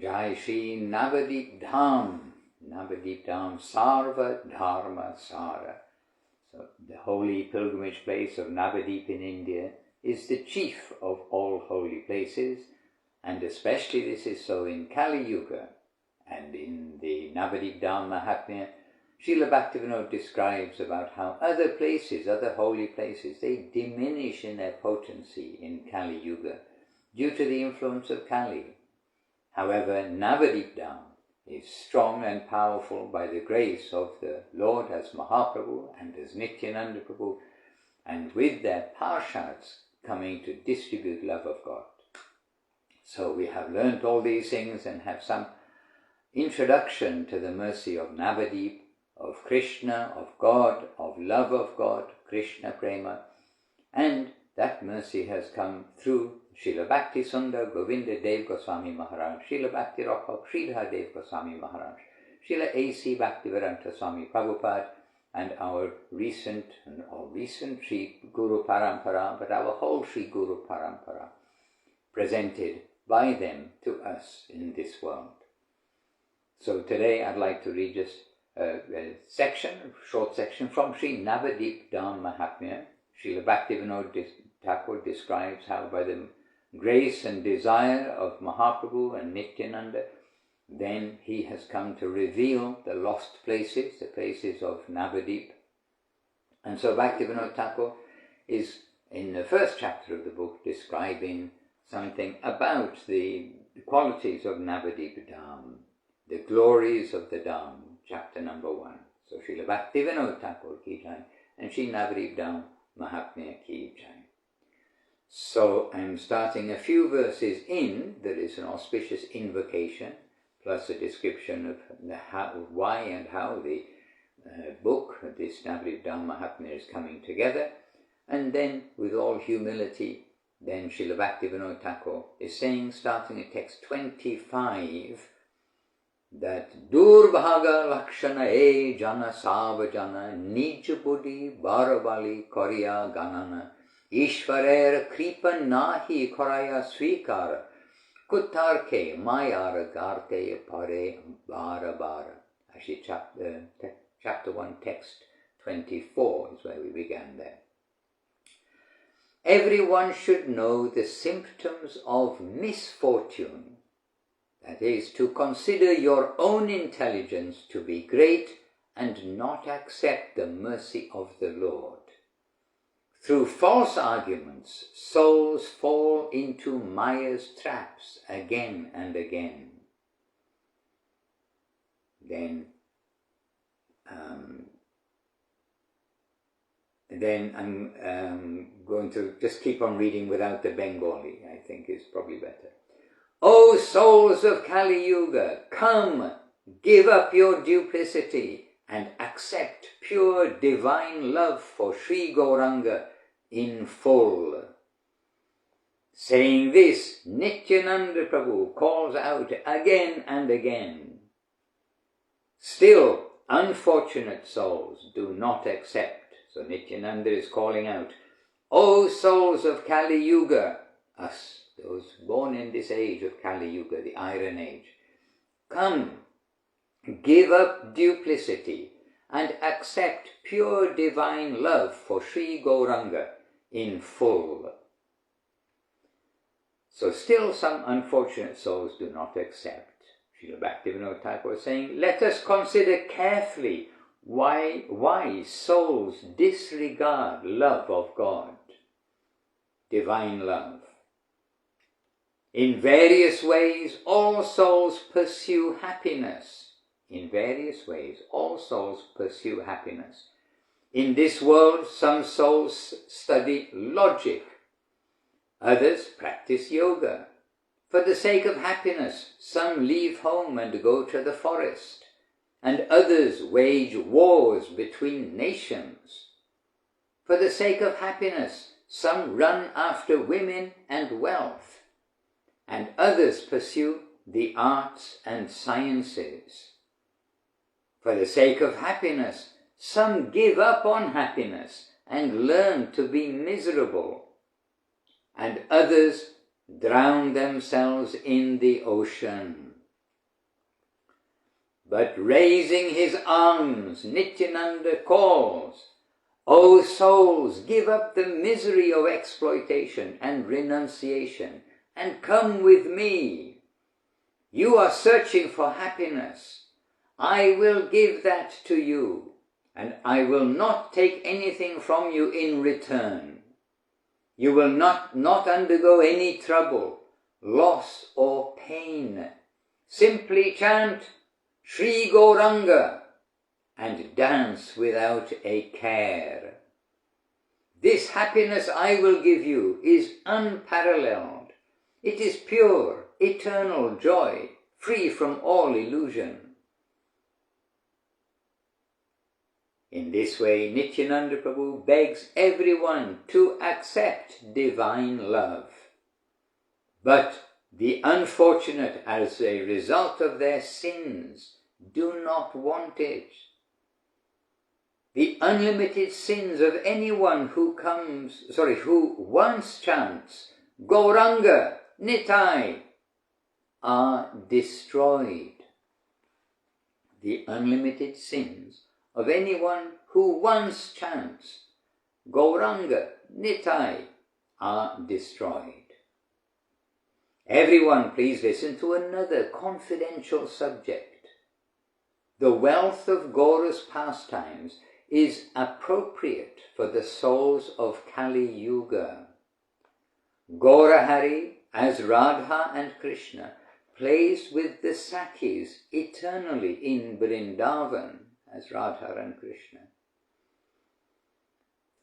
Jai Shri Nabadwip Dham, Nabadwip Dham Sarva Dharma Sara. So the holy pilgrimage place of Nabadwip in India is the chief of all holy places, and especially this is so in Kali Yuga. And in the Nabadwip Dham Mahatmya, Srila Bhaktivinoda describes about how other places, other holy places, they diminish in their potency in Kali Yuga due to the influence of Kali. However, Nabadwip Dham is strong and powerful by the grace of the Lord as Mahaprabhu and as Nityananda Prabhu, and with their parshads coming to distribute love of God. So we have learnt all these things and have some introduction to the mercy of Nabadwip, of Krishna, of God, of love of God, Krishna Prema, and that mercy has come through Srila Bhakti Sundar Govinda Dev Goswami Maharaj, Srila Bhakti Rakha Sridhar Dev Goswami Maharaj, Srila A.C. Bhaktivedanta Swami Prabhupada, and our recent Sri Guru Parampara, but our whole Sri Guru Parampara, presented by them to us in this world. So today I'd like to read just a short section from Sri Nabadwip Dham Mahatmya. Srila Bhaktivinoda Thakur describes how by the grace and desire of Mahaprabhu and Nityananda, then he has come to reveal the lost places, the places of Nabadwip. And so Bhaktivinoda Thakur is in the first chapter of the book describing something about the qualities of Nabadwip Dham, the glories of the Dham, chapter number 1. So Srila Bhaktivinoda Thakur ki jai, and Sri Nabadwip Dham Mahatmya ki jai. So I'm starting a few verses in. There is an auspicious invocation, plus a description of why and how the book, this Nabadwip Dham Mahatmya, is coming together. And then, with all humility, then Srila Bhaktivinoda Thakur is saying, starting at text 25, that Durbhaga Lakshana e Jana Savajana Nij Buddhi Barabali Korya Ganana Ishvarer Kripa Nahi Koraya Svikara Kutarke Mayara Garte Pare Bara Bara. Actually, chapter 1, text 24 is where we began there. Everyone should know the symptoms of misfortune. That is, to consider your own intelligence to be great and not accept the mercy of the Lord. Through false arguments, souls fall into Maya's traps again and again. Then I'm going to just keep on reading without the Bengali, I think is probably better. O souls of Kali Yuga, come, give up your duplicity and accept pure divine love for Sri Gauranga in full. Saying this, Nityananda Prabhu calls out again and again. Still, unfortunate souls do not accept. So Nityananda is calling out, O souls of Kali Yuga, us, those born in this age of Kali Yuga, the Iron Age, come, give up duplicity and accept pure divine love for Sri Gauranga in full. So still some unfortunate souls do not accept. Srila Bhaktivinoda Thakur was saying, let us consider carefully why souls disregard love of God, divine love. In various ways, all souls pursue happiness. In various ways, all souls pursue happiness. In this world, some souls study logic. Others practice yoga. For the sake of happiness, some leave home and go to the forest. And others wage wars between nations. For the sake of happiness, some run after women and wealth. And others pursue the arts and sciences. For the sake of happiness, some give up on happiness and learn to be miserable. And others drown themselves in the ocean. But raising his arms, Nityananda calls, O souls, give up the misery of exploitation and renunciation and come with me. You are searching for happiness. I will give that to you, and I will not take anything from you in return. You will not undergo any trouble, loss or pain. Simply chant Sri Gauranga and dance without a care. This happiness I will give you is unparalleled. It is pure, eternal joy, free from all illusion. In this way, Nityananda Prabhu begs everyone to accept divine love. But the unfortunate, as a result of their sins, do not want it. The unlimited sins of anyone who once chants Gauranga, Nitai, are destroyed. The unlimited sins of anyone who once chants Gauranga, Nitai, are destroyed. Everyone, please listen to another confidential subject. The wealth of Gaura's pastimes is appropriate for the souls of Kali Yuga. Gaurahari, as Radha and Krishna, plays with the Sakhis eternally in Vrindavan, as Radha and Krishna.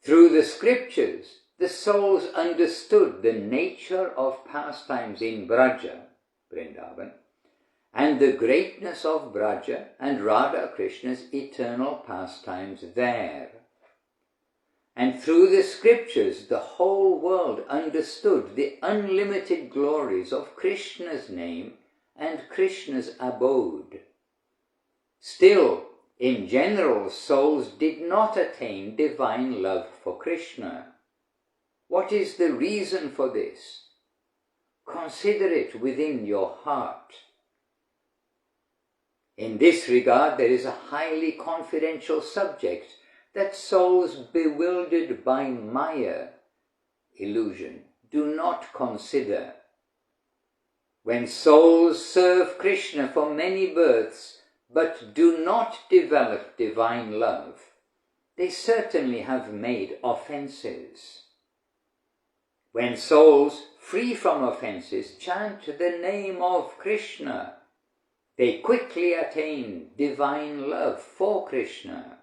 Through the scriptures, the souls understood the nature of pastimes in Braja, Vrindavan, and the greatness of Braja and Radha Krishna's eternal pastimes there. And through the scriptures, the whole world understood the unlimited glories of Krishna's name and Krishna's abode. Still, in general, souls did not attain divine love for Krishna. What is the reason for this? Consider it within your heart. In this regard, there is a highly confidential subject that souls bewildered by Maya, illusion, do not consider. When souls serve Krishna for many births but do not develop divine love, they certainly have made offences. When souls, free from offences, chant the name of Krishna, they quickly attain divine love for Krishna.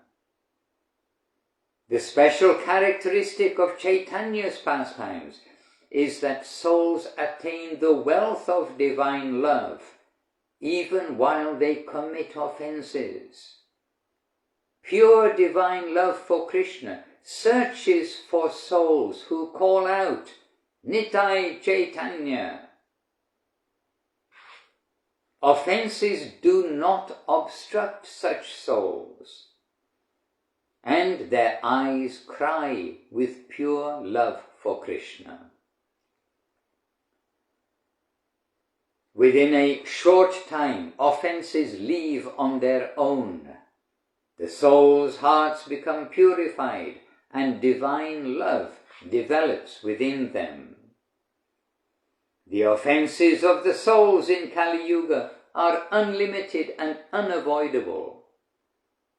The special characteristic of Chaitanya's pastimes is that souls attain the wealth of divine love even while they commit offences. Pure divine love for Krishna searches for souls who call out, Nitai Chaitanya. Offences do not obstruct such souls, and their eyes cry with pure love for Krishna. Within a short time, offences leave on their own. The soul's hearts become purified, and divine love develops within them. The offences of the souls in Kali Yuga are unlimited and unavoidable.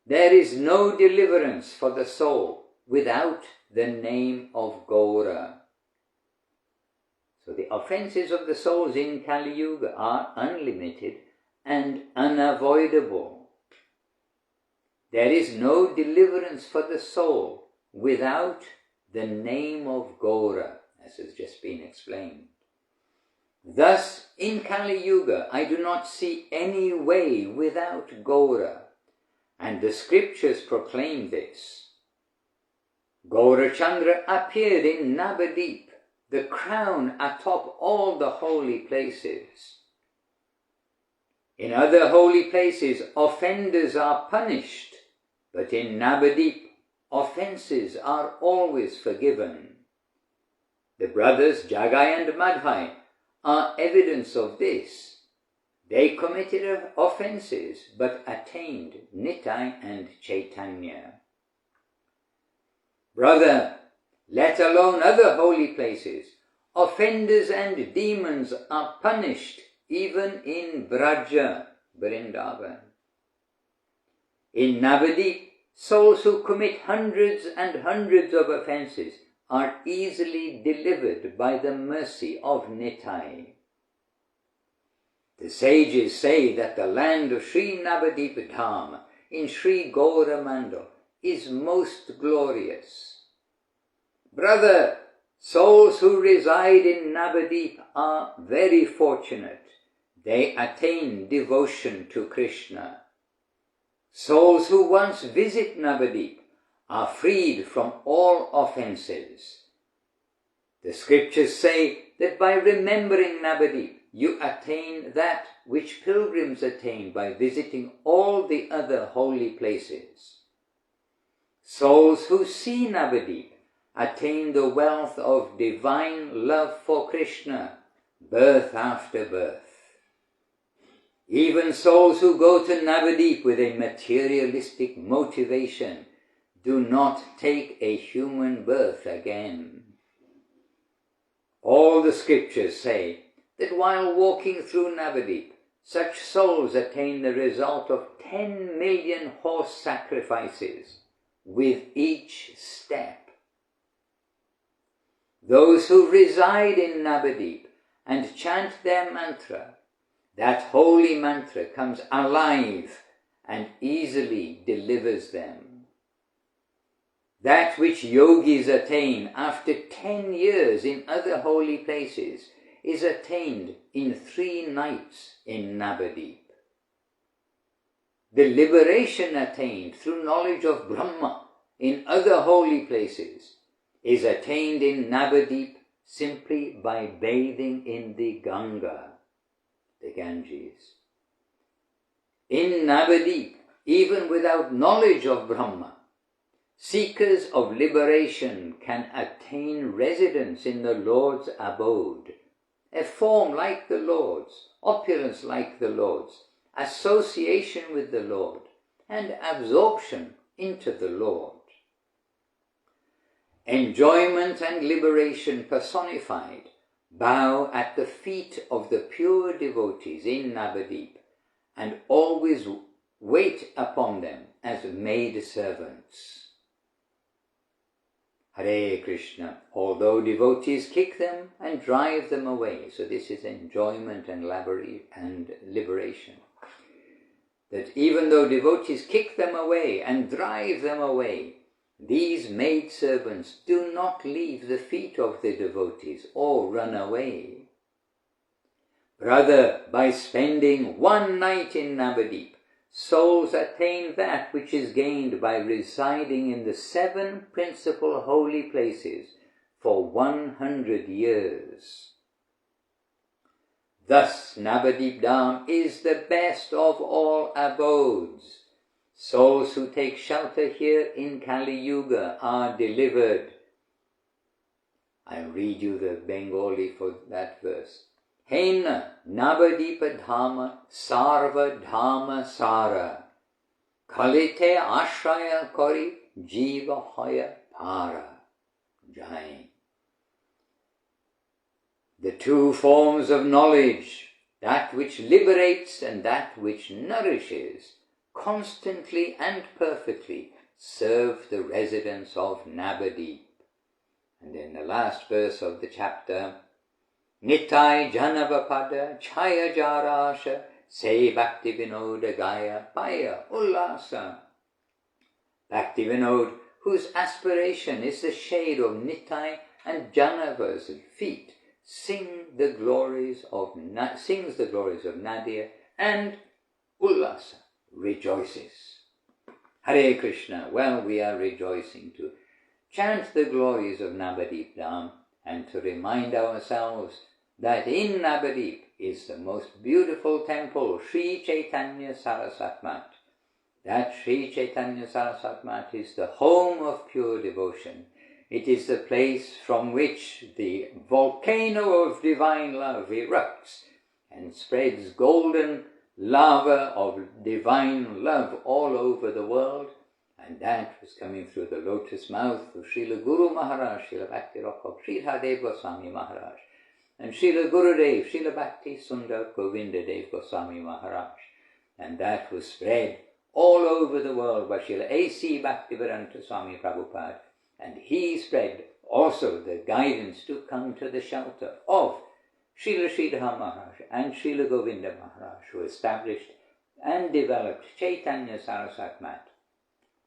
There is no deliverance for the soul without the name of Gaura. So the offences of the souls in Kali Yuga are unlimited and unavoidable. There is no deliverance for the soul without the name of Gaura, as has just been explained. Thus, in Kali Yuga, I do not see any way without Gaura, and the scriptures proclaim this. Gaurachandra appeared in Nabadwip, the crown atop all the holy places. In other holy places, offenders are punished, but in Nabadwip, offences are always forgiven. The brothers Jagai and Madhai are evidence of this. They committed offences, but attained Nittai and Chaitanya. Brother, let alone other holy places, offenders and demons are punished even in Braja, Vrindavan. In Nabadip, souls who commit hundreds and hundreds of offences are easily delivered by the mercy of Nittai. The sages say that the land of Sri Nabadip Dham in Sri Gauramandal is most glorious. Brother, souls who reside in Nabadip are very fortunate. They attain devotion to Krishna. Souls who once visit Nabadip are freed from all offences. The scriptures say that by remembering Nabadip, you attain that which pilgrims attain by visiting all the other holy places. Souls who see Nabadip attain the wealth of divine love for Krishna, birth after birth. Even souls who go to Nabadip with a materialistic motivation do not take a human birth again. All the scriptures say that while walking through Nabadip, such souls attain the result of 10 million horse sacrifices with each step. Those who reside in Nabadip and chant their mantra, that holy mantra comes alive and easily delivers them. That which yogis attain after 10 years in other holy places is attained in 3 nights in Nabadip. The liberation attained through knowledge of Brahma in other holy places is attained in Nabadip simply by bathing in the Ganga, the Ganges. In Nabadip, even without knowledge of Brahma, seekers of liberation can attain residence in the Lord's abode, a form like the Lord's, opulence like the Lord's, association with the Lord, and absorption into the Lord. Enjoyment and liberation personified bow at the feet of the pure devotees in Nabadip and always wait upon them as maid servants. Hare Krishna, although devotees kick them and drive them away, so this is enjoyment and liberation. That even though devotees kick them away and drive them away, these maidservants do not leave the feet of the devotees or run away. Brother, by spending 1 night in Nabadip, souls attain that which is gained by residing in the 7 principal holy places for 100 years. Thus Nabadip Dham is the best of all abodes. Souls who take shelter here in Kali Yuga are delivered. I'll read you the Bengali for that verse. Hena Nabadipa Dhama Sarva Dhama Sara Kalite Ashraya Kori Jiva Hoya Para Jai. The 2 forms of knowledge, that which liberates and that which nourishes, constantly and perfectly serve the residents of Nabadip. And in the last verse of the chapter, Nittai Janavapada Chaya Jarasha Se Bhakti Vinoda Gaya Paya Ullasa. Bhakti Vinod, whose aspiration is the shade of Nittai and Janava's feet, sings the glories of Nadia, and Ullasa rejoices. Hare Krishna, well, we are rejoicing to chant the glories of Nabadip Dham and to remind ourselves that in Nabadip is the most beautiful temple, Sri Chaitanya Saraswat Mat. That Sri Chaitanya Saraswat Mat is the home of pure devotion. It is the place from which the volcano of divine love erupts and spreads golden lava of divine love all over the world. And that was coming through the lotus mouth of Srila Guru Maharaj, Srila Bhakti Rakha Sridhar Dev Goswami Maharaj, and Srila Gurudev, Srila Bhakti Sundar Govinda Dev Goswami Maharaj. And that was spread all over the world by Srila A.C. Bhaktivedanta Swami Prabhupada. And he spread also the guidance to come to the shelter of Srila Sridhar Maharaj and Srila Govinda Maharaj, who established and developed Chaitanya Saraswat Mat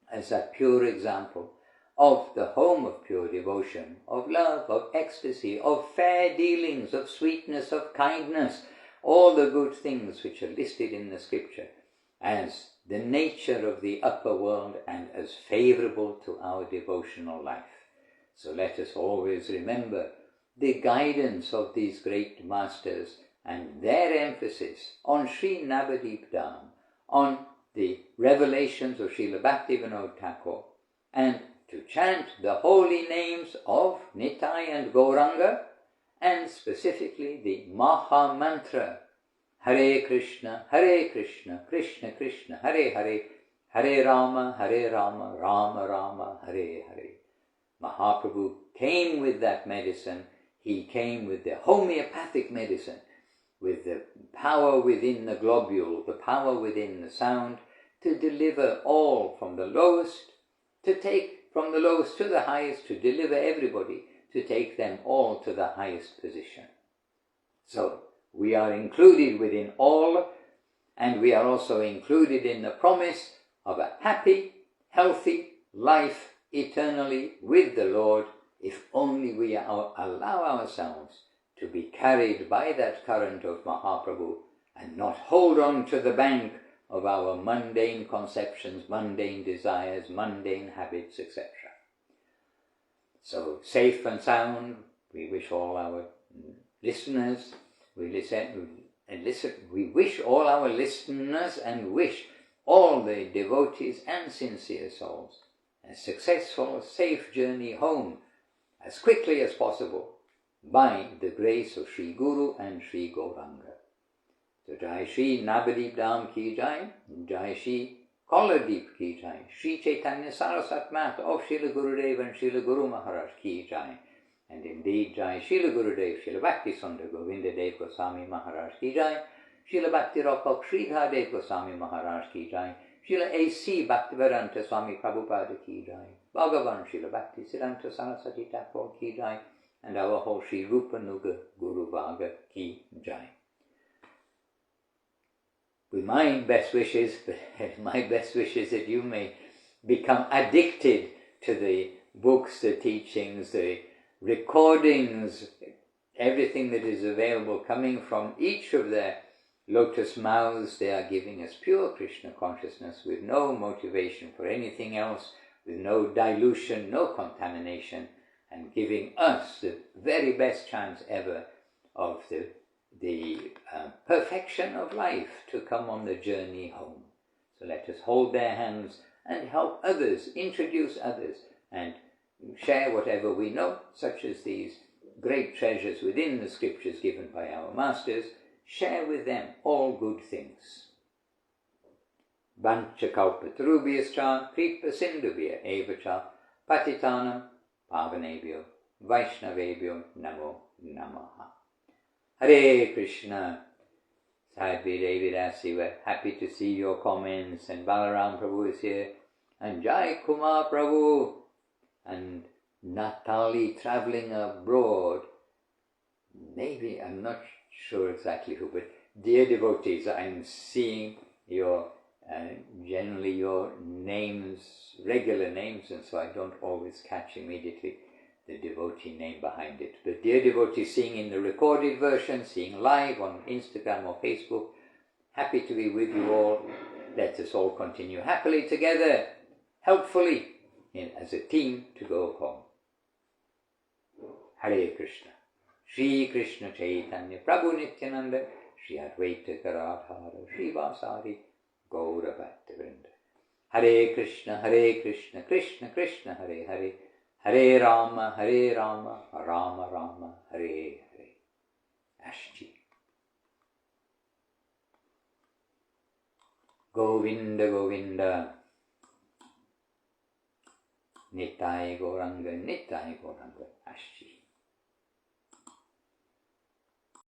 as a pure example of the home of pure devotion, of love, of ecstasy, of fair dealings, of sweetness, of kindness, all the good things which are listed in the scripture as the nature of the upper world and as favorable to our devotional life. So let us always remember the guidance of these great masters and their emphasis on Sri Nabadwip Dham, on the revelations of Srila Bhaktivinoda Thakur, and to chant the holy names of Nitai and Gauranga, and specifically the Maha Mantra, Hare Krishna, Krishna Krishna, Hare Hare, Hare Rama, Rama Rama, Hare Hare. Mahaprabhu came with that medicine. He came with the homeopathic medicine, with the power within the globule, the power within the sound, to deliver all from the lowest, to take from the lowest to the highest, to deliver everybody, to take them all to the highest position. So we are included within all, and we are also included in the promise of a happy, healthy life eternally with the Lord, if only we allow ourselves to be carried by that current of Mahaprabhu and not hold on to the bank of our mundane conceptions, mundane desires, mundane habits, etc. So, safe and sound, we wish all our listeners, we wish all our listeners and wish all the devotees and sincere souls a successful, safe journey home as quickly as possible by the grace of Sri Guru and Sri Gauranga. So Jai Shri Nabadwip Dham ki Jai, Jai Shri Koladip ki Jai, Shri Chaitanya Saraswat Mat of Srila Gurudev and Srila Guru Maharaj ki Jai. And indeed, Jai Srila Gurudev, Srila Bhakti Sundar Govinda Dev Goswami Maharaj ki Jai, Srila Bhakti Rakha Sridhar Dev Goswami Maharaj ki Jai, Srila A.C. Bhaktivedanta Swami Prabhupada ki Jai, Bhagavan Srila Bhakti Siddhanta Saraswati Thakur ki Jai, and our whole Sri Rupa Nuga Guru Vaga ki Jai. With my best wishes that you may become addicted to the books, the teachings, the recordings, everything that is available coming from each of their lotus mouths. They are giving us pure Krishna consciousness with no motivation for anything else, with no dilution, no contamination, and giving us the very best chance ever of the perfection of life to come on the journey home. So let us hold their hands and help others, introduce others, and share whatever we know, such as these great treasures within the scriptures given by our masters. Share with them all good things. Vancha kalpatarubhyascha kripa sindhubhya evacha patitanam pavanebhyo vaishnavebhyo namo namaha. Hare Krishna. Sadhvi Devi Dasi, we're happy to see your comments, and Balaram Prabhu is here, and Jai Kumar Prabhu, and Natali traveling abroad. Maybe, I'm not sure exactly who, but dear devotees, I'm seeing your, generally your names, regular names, and so I don't always catch immediately the devotee name behind it. But dear devotees seeing in the recorded version, seeing live on Instagram or Facebook, happy to be with you all. Let us all continue happily together, helpfully, as a team to go home. Hare Krishna. Shri Krishna Chaitanya Prabhu Nityananda, Shri Advaita Garadhara, Shri Vasari, Gaura Bhaktavrinda. Hare Krishna, Krishna Krishna, Hare Hare, Hare Rama, Rama Rama, Hare Hare. Ashti. Govinda Govinda. Nitai Gauranga, Nitai Gauranga. Ashji.